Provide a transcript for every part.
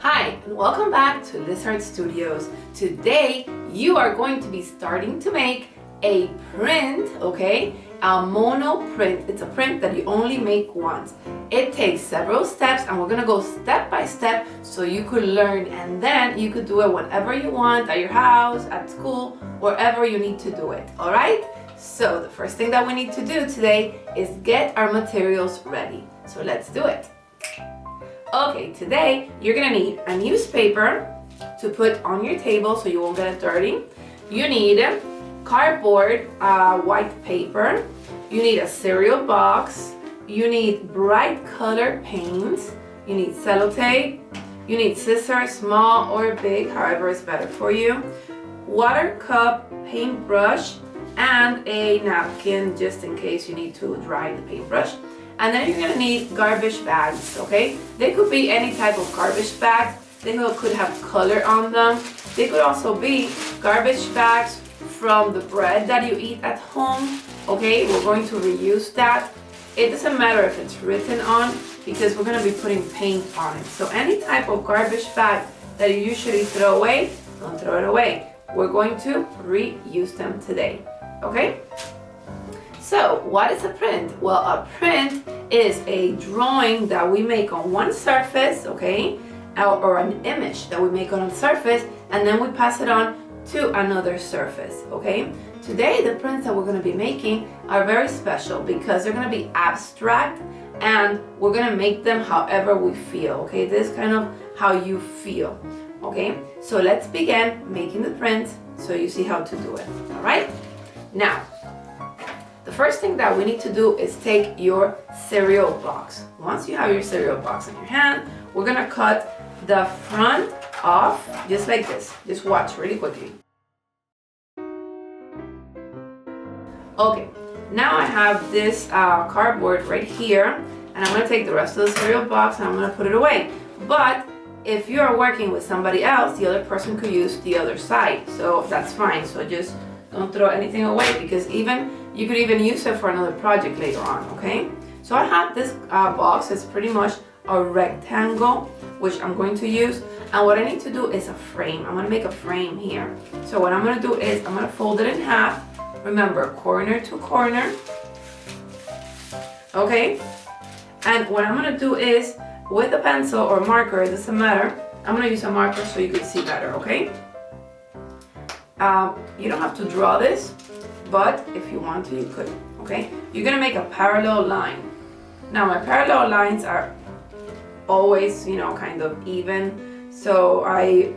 Hi, and welcome back to Lizard Studios. Today, you are going to be starting to make a print, okay? A mono print. It's a print that you only make once. It takes several steps, and we're gonna go step by step so you could learn, and then you could do it whenever you want, at your house, at school, wherever you need to do it, all right? So the first thing that we need to do today is get our materials ready. So let's do it. Okay, today you're gonna need a newspaper to put on your table so you won't get it dirty. You need cardboard, white paper. You need a cereal box. You need bright color paints. You need sellotape. You need scissors, small or big, however is better for you. Water cup, paintbrush, and a napkin just in case you need to dry the paintbrush. And then you're gonna need garbage bags, okay? They could be any type of garbage bags. They could have color on them. They could also be garbage bags from the bread that you eat at home, okay? We're going to reuse that. It doesn't matter if it's written on because we're gonna be putting paint on it. So any type of garbage bag that you usually throw away, don't throw it away. We're going to reuse them today, okay? So, what is a print? Well, a print is a drawing that we make on one surface, okay? Or an image that we make on a surface, and then we pass it on to another surface, okay? Today, the prints that we're gonna be making are very special because they're gonna be abstract, and we're gonna make them however we feel, okay? This is kind of how you feel, okay? So let's begin making the print so you see how to do it, all right? Now, the first thing that we need to do is take your cereal box. Once you have your cereal box in your hand, we're gonna cut the front off just like this. Just watch really quickly. Okay, now I have this cardboard right here, and I'm gonna take the rest of the cereal box and I'm gonna put it away. But if you are working with somebody else, the other person could use the other side, so that's fine. So just don't throw anything away because you could even use it for another project later on, okay? So I have this box. It's pretty much a rectangle, which I'm going to use. And what I need to do is a frame. I'm gonna make a frame here. So what I'm gonna do is I'm gonna fold it in half. Remember, corner to corner, okay? And what I'm gonna do is, with a pencil or marker, it doesn't matter. I'm gonna use a marker so you can see better, okay? You don't have to draw this, but if you want to, you could, okay? You're gonna make a parallel line. Now, my parallel lines are always, kind of even. So I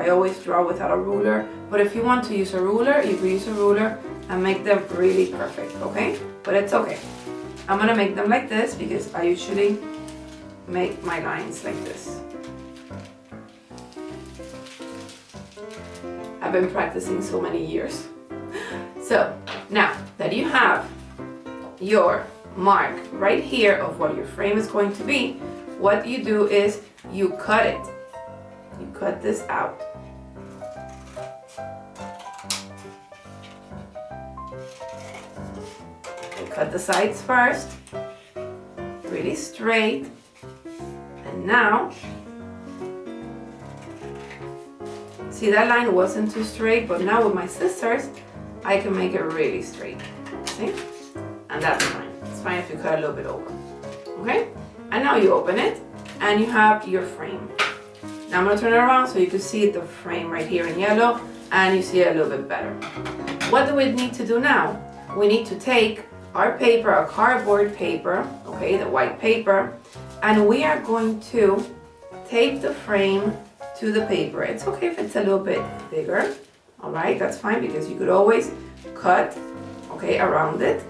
always draw without a ruler. But if you want to use a ruler, you can use a ruler and make them really perfect, okay? But it's okay. I'm gonna make them like this because I usually make my lines like this. I've been practicing so many years. So now that you have your mark right here of what your frame is going to be, what you do is you cut it. You cut this out. You cut the sides first, really straight, and now, see, that line wasn't too straight, but now with my scissors, I can make it really straight, see? And that's fine. It's fine if you cut a little bit over, okay? And now you open it, and you have your frame. Now I'm gonna turn it around so you can see the frame right here in yellow, and you see it a little bit better. What do we need to do now? We need to take our paper, our cardboard paper, okay, the white paper, and we are going to tape the frame to the paper. It's okay if it's a little bit bigger, all right, that's fine because you could always cut, okay, around it.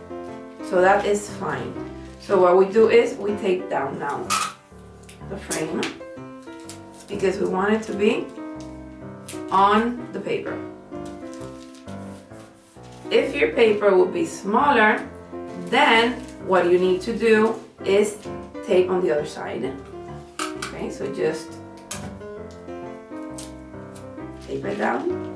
So that is fine. So what we do is we take down now the frame because we want it to be on the paper. If your paper would be smaller, then what you need to do is tape on the other side. Okay, so just tape it down.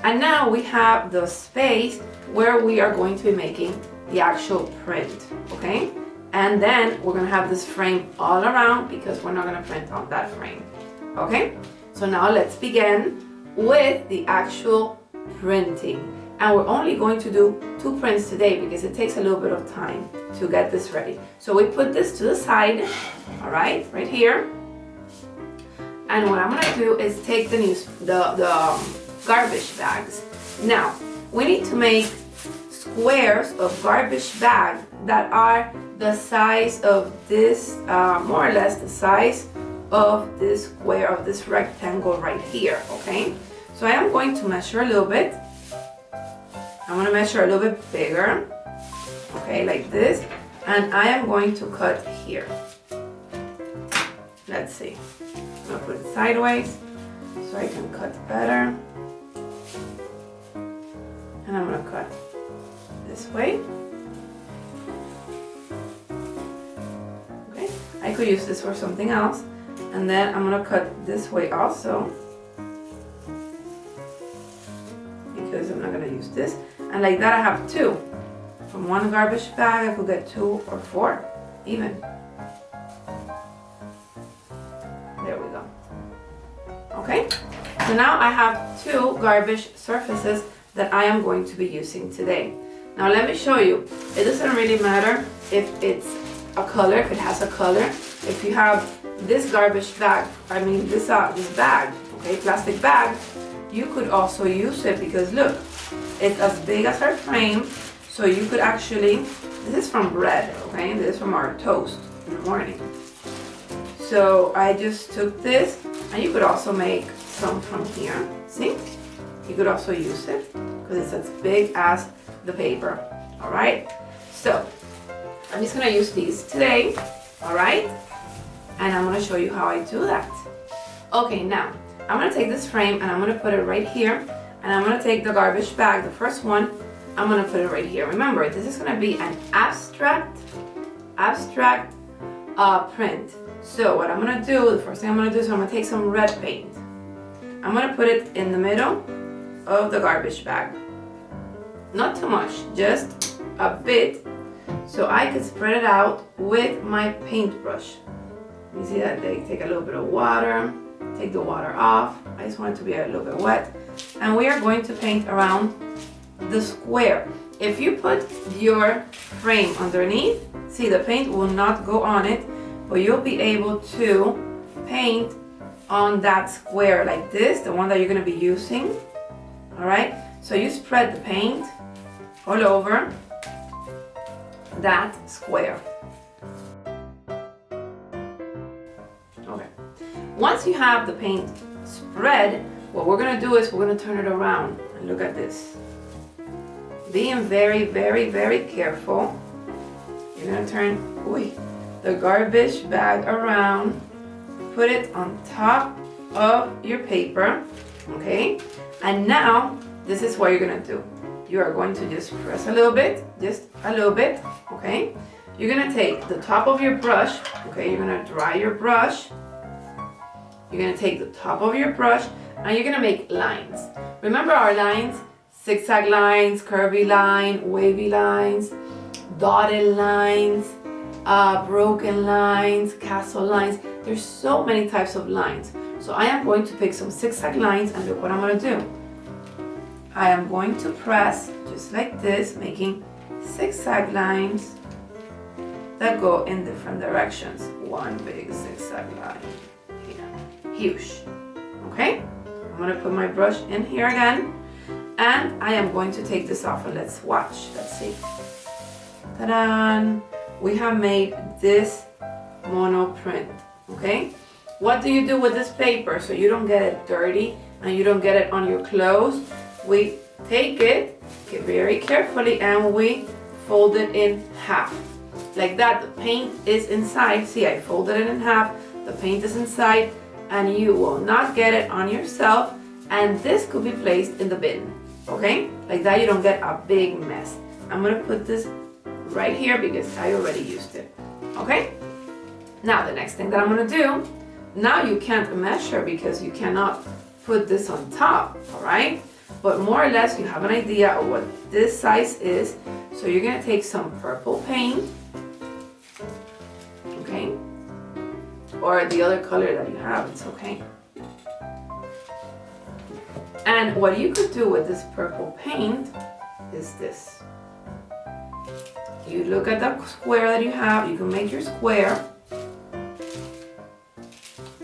And now we have the space where we are going to be making the actual print, okay? And then we're gonna have this frame all around because we're not gonna print on that frame, okay? So now let's begin with the actual printing. And we're only going to do 2 prints today because it takes a little bit of time to get this ready. So we put this to the side, all right here. And what I'm gonna do is take the garbage bags. Now, we need to make squares of garbage bag that are the size of this, more or less the size of this square, of this rectangle right here, okay? So I am going to measure a little bit. I'm going to measure a little bit bigger, okay, like this, and I am going to cut here. Let's see. I'm going to put it sideways so I can cut better. And I'm going to cut this way. Okay, I could use this for something else. And then I'm going to cut this way also, because I'm not going to use this. And like that I have 2. From one garbage bag I could get 2 or 4 even. There we go. Okay, so now I have 2 garbage surfaces that I am going to be using today. Now let me show you. It doesn't really matter if it's a color, if it has a color. If you have this garbage bag, I mean this bag, okay, plastic bag, you could also use it because look, it's as big as our frame, so you could actually, this is from bread, okay, this is from our toast in the morning. So I just took this, and you could also make some from here, see? You could also use it because it's as big as the paper, all right? So I'm just gonna use these today, all right? And I'm going to show you how I do that. Okay, now I'm going to take this frame and I'm going to put it right here, and I'm going to take the garbage bag, the first one, I'm going to put it right here. Remember, this is going to be an abstract print. So what I'm going to do, the first thing I'm going to do is I'm going to take some red paint. I'm going to put it in the middle of the garbage bag. Not too much, just a bit, so I can spread it out with my paintbrush. You see that they take a little bit of water, take the water off. I just want it to be a little bit wet. And we are going to paint around the square. If you put your frame underneath, see, the paint will not go on it, but you'll be able to paint on that square like this, the one that you're going to be using. All right, so you spread the paint all over that square. Okay, once you have the paint spread, what we're going to do is we're going to turn it around and look at this. Being very, very, very careful. You're going to turn the garbage bag around, put it on top of your paper, okay? And now this is what you're going to do. You are going to just press a little bit, okay? You're going to take the top of your brush, okay? You're going to dry your brush. You're going to take the top of your brush and you're going to make lines. Remember our lines? Zigzag lines, curvy line, wavy lines, dotted lines, broken lines, castle lines. There's so many types of lines. So I am going to pick some zigzag lines, and look what I'm going to do. I am going to press just like this, making zigzag lines that go in different directions. One big zigzag line here, huge. Okay, I'm going to put my brush in here again, and I am going to take this off and let's watch. Let's see. Ta-da! We have made this MonoPRINT. Okay, what do you do with this paper so you don't get it dirty and you don't get it on your clothes? We take it very carefully and we fold it in half. Like that, the paint is inside. See, I folded it in half. The paint is inside and you will not get it on yourself, and this could be placed in the bin. Okay, like that you don't get a big mess. I'm going to put this right here because I already used it. Okay, now the next thing that I'm going to do, now you can't measure because you cannot put this on top, all right? but more or less you have an idea of what this size is. So you're gonna take some purple paint, okay? Or the other color that you have, it's okay. And what you could do with this purple paint is this. You look at the square that you have, you can make your square,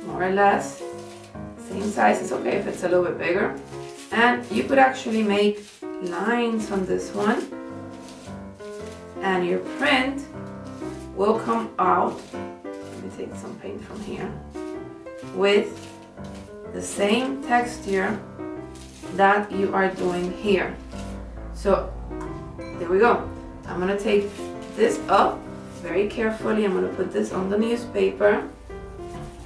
more or less, same size, it's okay if it's a little bit bigger. And you could actually make lines on this one, and your print will come out, let me take some paint from here, with the same texture that you are doing here. So there we go. I'm gonna take this up very carefully. I'm gonna put this on the newspaper.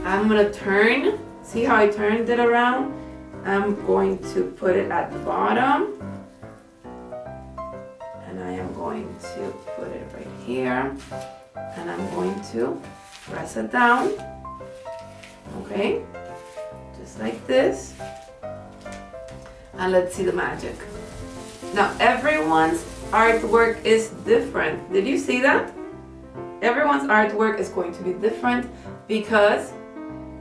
I'm gonna turn, see how I turned it around? I'm going to put it at the bottom, and I am going to put it right here, and I'm going to press it down, okay, just like this. And let's see the magic. Now everyone's artwork is different. Did you see that? Everyone's artwork is going to be different because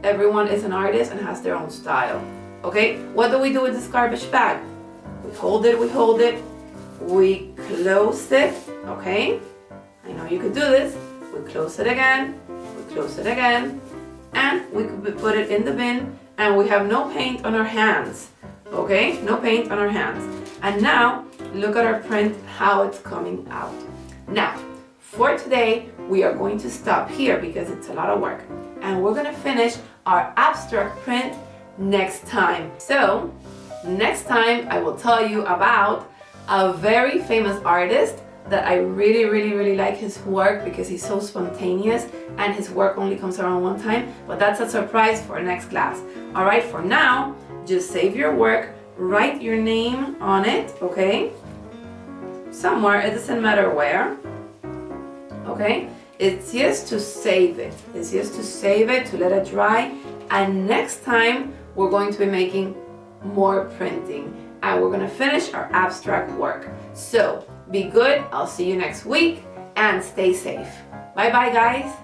everyone is an artist and has their own style. Okay, what do we do with this garbage bag? We hold it, we close it, okay? I know you could do this. We close it again, and we could put it in the bin, and we have no paint on our hands, okay? No paint on our hands. And now, look at our print, how it's coming out. Now, for today, we are going to stop here because it's a lot of work. And we're gonna finish our abstract print next time. So, next time I will tell you about a very famous artist that I really like his work because he's so spontaneous and his work only comes around one time, but that's a surprise for next class. All right, for now, just save your work, write your name on it, okay? Somewhere, it doesn't matter where, okay? It's just to save it. It's just to save it, to let it dry, and next time we're going to be making more printing and we're gonna finish our abstract work. So be good, I'll see you next week, and stay safe. Bye bye guys.